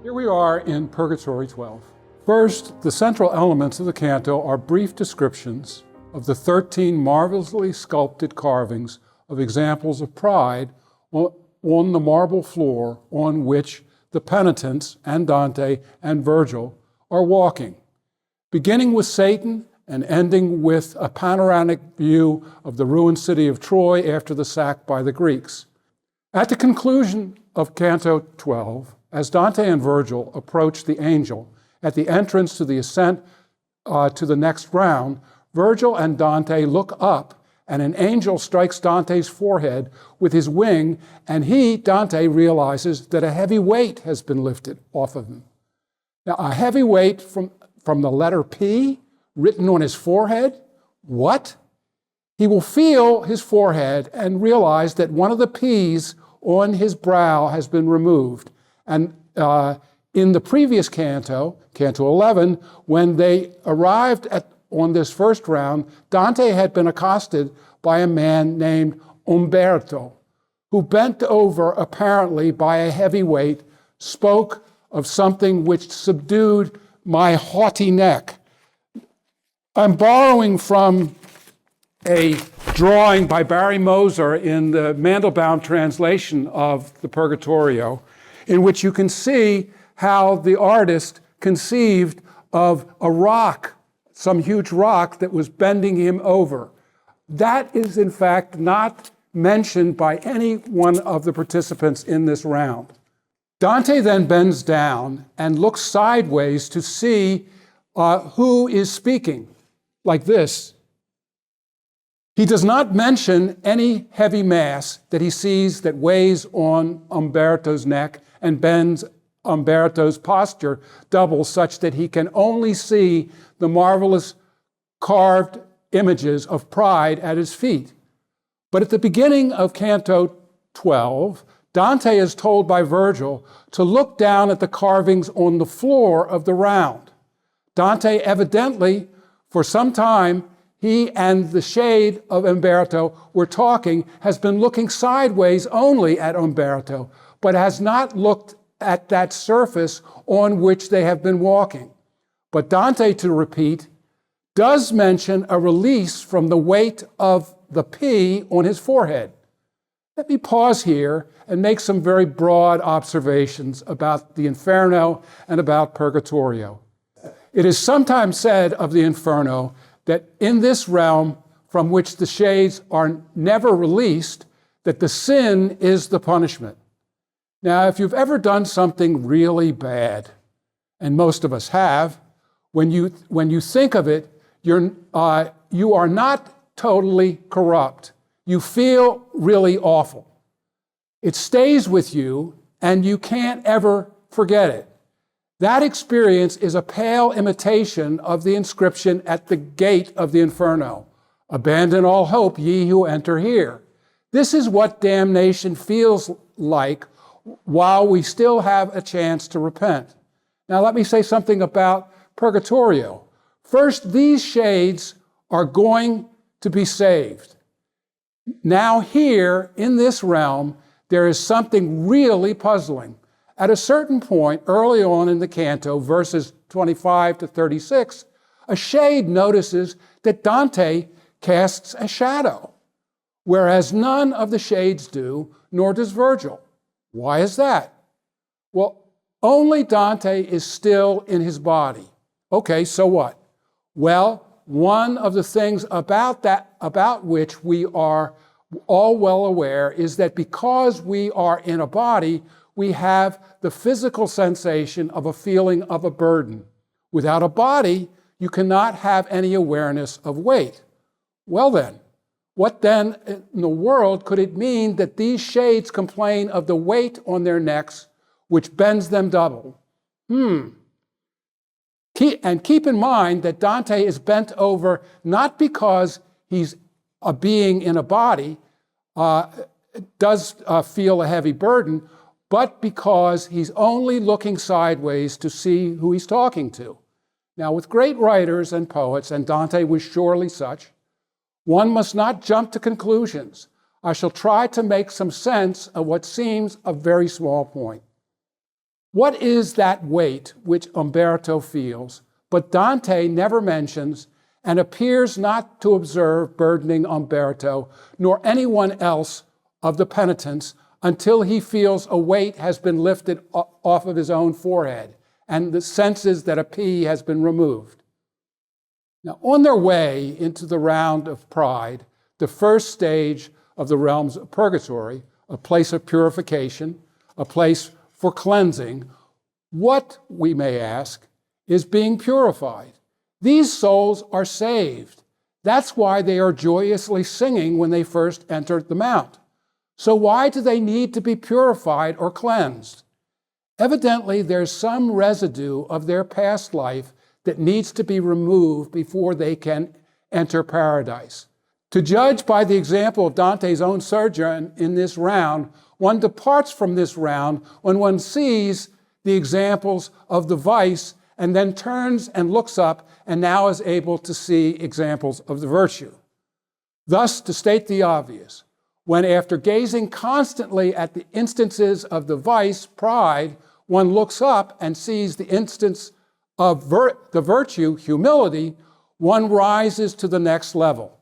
Here we are in Purgatory 12. First, the central elements of the canto are brief descriptions of the 13 marvelously sculpted carvings of examples of pride on the marble floor on which the penitents and Dante and Virgil are walking, beginning with Satan and ending with a panoramic view of the ruined city of Troy after the sack by the Greeks. At the conclusion of Canto 12, as Dante and Virgil approach the angel at the entrance to the ascent to the next round, Virgil and Dante look up and an angel strikes Dante's forehead with his wing, and Dante, realizes that a heavy weight has been lifted off of him. Now, a heavy weight from the letter P written on his forehead? What? He will feel his forehead and realize that one of the P's on his brow has been removed. And in the previous canto, Canto 11, when they arrived on this first round, Dante had been accosted by a man named Umberto, who bent over, apparently by a heavy weight, spoke of something which subdued my haughty neck. I'm borrowing from a drawing by Barry Moser in the Mandelbaum translation of the Purgatorio, in which you can see how the artist conceived of a rock, some huge rock that was bending him over. That is, in fact, not mentioned by any one of the participants in this round. Dante then bends down and looks sideways to see who is speaking, like this. He does not mention any heavy mass that he sees that weighs on Umberto's neck and bends Umberto's posture double such that he can only see the marvelous carved images of pride at his feet. But at the beginning of Canto 12, Dante is told by Virgil to look down at the carvings on the floor of the round. Dante evidently, for some time, he and the shade of Umberto were talking, has been looking sideways only at Umberto, but has not looked at that surface on which they have been walking. But Dante, to repeat, does mention a release from the weight of the P on his forehead. Let me pause here and make some very broad observations about the Inferno and about Purgatorio. It is sometimes said of the Inferno that in this realm from which the shades are never released, that the sin is the punishment. Now, if you've ever done something really bad, and most of us have, when you think of it, you are not totally corrupt. You feel really awful. It stays with you, and you can't ever forget it. That experience is a pale imitation of the inscription at the gate of the Inferno. Abandon all hope, ye who enter here. This is what damnation feels like while we still have a chance to repent. Now let me say something about Purgatorio. First, these shades are going to be saved. Now here, in this realm, there is something really puzzling. At a certain point, early on in the canto, verses 25 to 36, a shade notices that Dante casts a shadow, whereas none of the shades do, nor does Virgil. Why is that? Well, only Dante is still in his body. Okay, so what? Well, one of the things about which we are all well aware is that because we are in a body, we have the physical sensation of a feeling of a burden. Without a body, you cannot have any awareness of weight. Well then, what then in the world could it mean that these shades complain of the weight on their necks, which bends them double? And keep in mind that Dante is bent over not because he's a being in a body, does feel a heavy burden, but because he's only looking sideways to see who he's talking to. Now, with great writers and poets, and Dante was surely such, one must not jump to conclusions. I shall try to make some sense of what seems a very small point. What is that weight which Umberto feels, but Dante never mentions and appears not to observe burdening Umberto nor anyone else of the penitents until he feels a weight has been lifted off of his own forehead and the senses that a P has been removed. Now, on their way into the round of pride, the first stage of the realms of purgatory, a place of purification, a place for cleansing, what, we may ask, is being purified? These souls are saved. That's why they are joyously singing when they first entered the mount. So why do they need to be purified or cleansed? Evidently, there's some residue of their past life that needs to be removed before they can enter paradise. To judge by the example of Dante's own sojourn in this round, one departs from this round when one sees the examples of the vice and then turns and looks up and now is able to see examples of the virtue. Thus, to state the obvious, when after gazing constantly at the instances of the vice, pride, one looks up and sees the instance of the virtue, humility, one rises to the next level.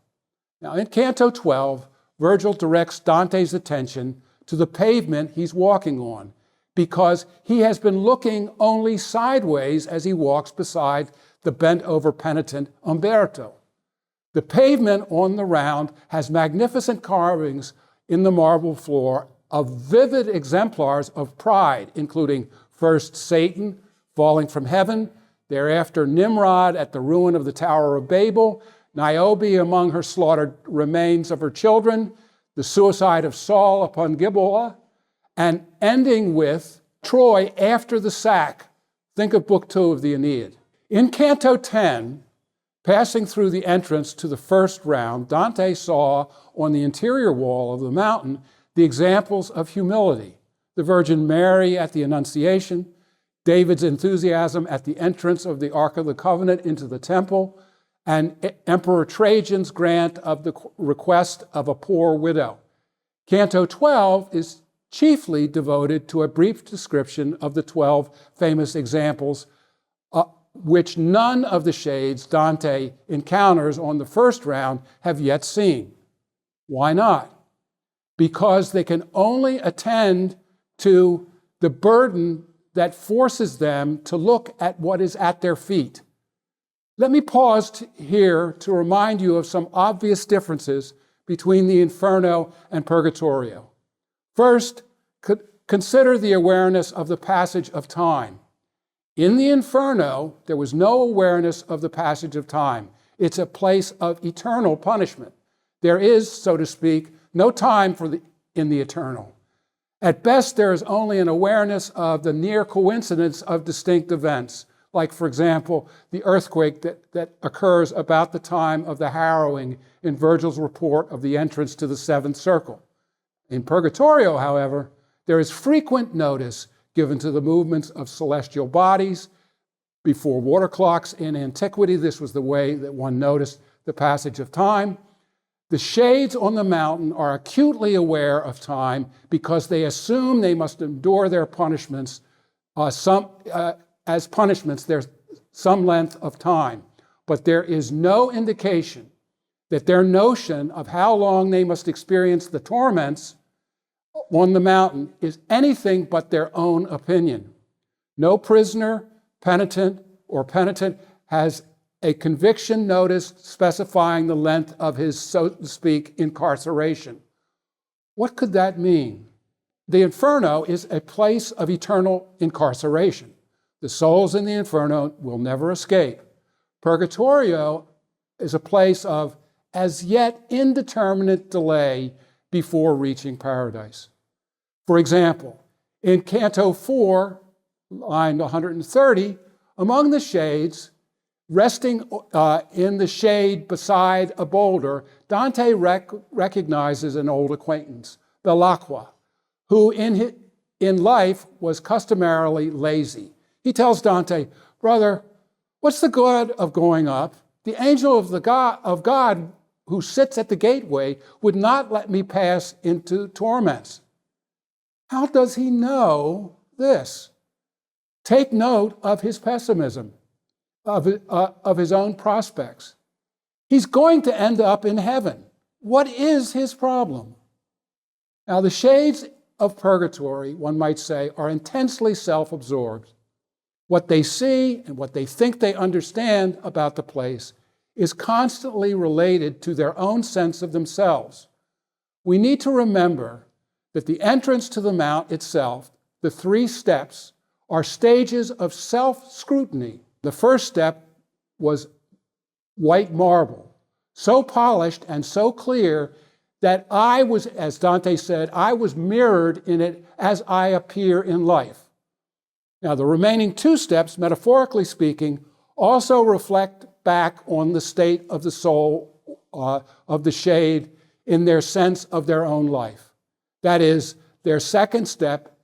Now, in Canto 12, Virgil directs Dante's attention to the pavement he's walking on, because he has been looking only sideways as he walks beside the bent-over penitent Umberto. The pavement on the round has magnificent carvings in the marble floor of vivid exemplars of pride, including first Satan falling from heaven, thereafter Nimrod at the ruin of the Tower of Babel, Niobe among her slaughtered remains of her children, the suicide of Saul upon Gibeah, and ending with Troy after the sack. Think of Book 2 of the Aeneid. In Canto 10, passing through the entrance to the first round, Dante saw on the interior wall of the mountain the examples of humility, the Virgin Mary at the Annunciation, David's enthusiasm at the entrance of the Ark of the Covenant into the temple, and Emperor Trajan's grant of the request of a poor widow. Canto 12 is chiefly devoted to a brief description of the 12 famous examples, which none of the shades Dante encounters on the first round have yet seen. Why not? Because they can only attend to the burden that forces them to look at what is at their feet. Let me pause here to remind you of some obvious differences between the Inferno and Purgatorio. First, consider the awareness of the passage of time. In the Inferno, there was no awareness of the passage of time. It's a place of eternal punishment. There is, so to speak, no time in the eternal. At best, there is only an awareness of the near coincidence of distinct events, like, for example, the earthquake that occurs about the time of the harrowing in Virgil's report of the entrance to the seventh circle. In Purgatorio, however, there is frequent notice given to the movements of celestial bodies. Before water clocks in antiquity, this was the way that one noticed the passage of time. The shades on the mountain are acutely aware of time because they assume they must endure their punishments as punishments. There's some length of time, but there is no indication that their notion of how long they must experience the torments on the mountain is anything but their own opinion. No prisoner, penitent, or penitent has a conviction notice specifying the length of his, so to speak, incarceration. What could that mean? The Inferno is a place of eternal incarceration. The souls in the Inferno will never escape. Purgatorio is a place of as yet indeterminate delay before reaching paradise. For example, in Canto 4, line 130, among the shades, resting in the shade beside a boulder, Dante recognizes an old acquaintance, Belacqua, who in life was customarily lazy. He tells Dante, "Brother, what's the good of going up? The angel of God who sits at the gateway would not let me pass into torments." How does he know this? take note of his pessimism, of his own prospects. He's going to end up in heaven. What is his problem? Now, the shades of purgatory, one might say, are intensely self-absorbed. What they see and what they think they understand about the place is constantly related to their own sense of themselves. We need to remember that the entrance to the mount itself, the 3 steps, are stages of self-scrutiny. The first step was white marble, so polished and so clear that I was, as Dante said, I was mirrored in it as I appear in life. Now, the remaining 2 steps, metaphorically speaking, also reflect back on the state of the soul of the shade in their sense of their own life. That is, their second step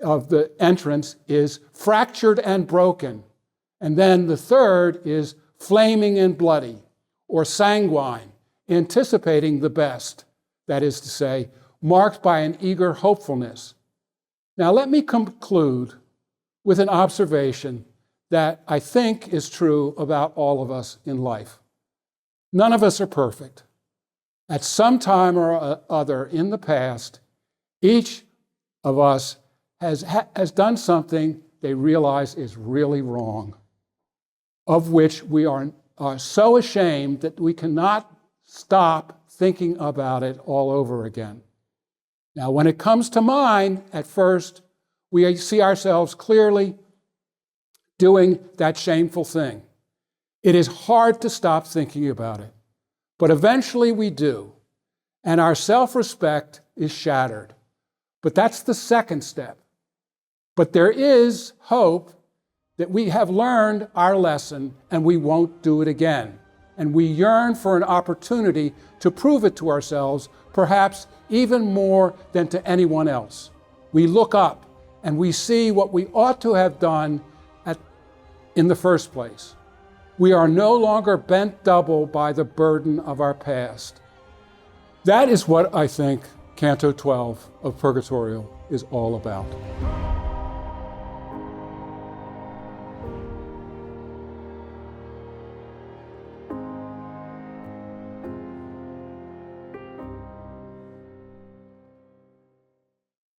of the entrance is fractured and broken. And then the third is flaming and bloody, or sanguine, anticipating the best, that is to say, marked by an eager hopefulness. Now, let me conclude with an observation that I think is true about all of us in life. None of us are perfect. At some time or other in the past, each of us has done something they realize is really wrong, of which we are so ashamed that we cannot stop thinking about it all over again. Now, when it comes to mine, at first, we see ourselves clearly doing that shameful thing. It is hard to stop thinking about it, but eventually we do, and our self-respect is shattered. But that's the second step. But there is hope that we have learned our lesson and we won't do it again. And we yearn for an opportunity to prove it to ourselves, perhaps even more than to anyone else. We look up and we see what we ought to have done in the first place. We are no longer bent double by the burden of our past. That is what I think Canto 12 of Purgatorio is all about.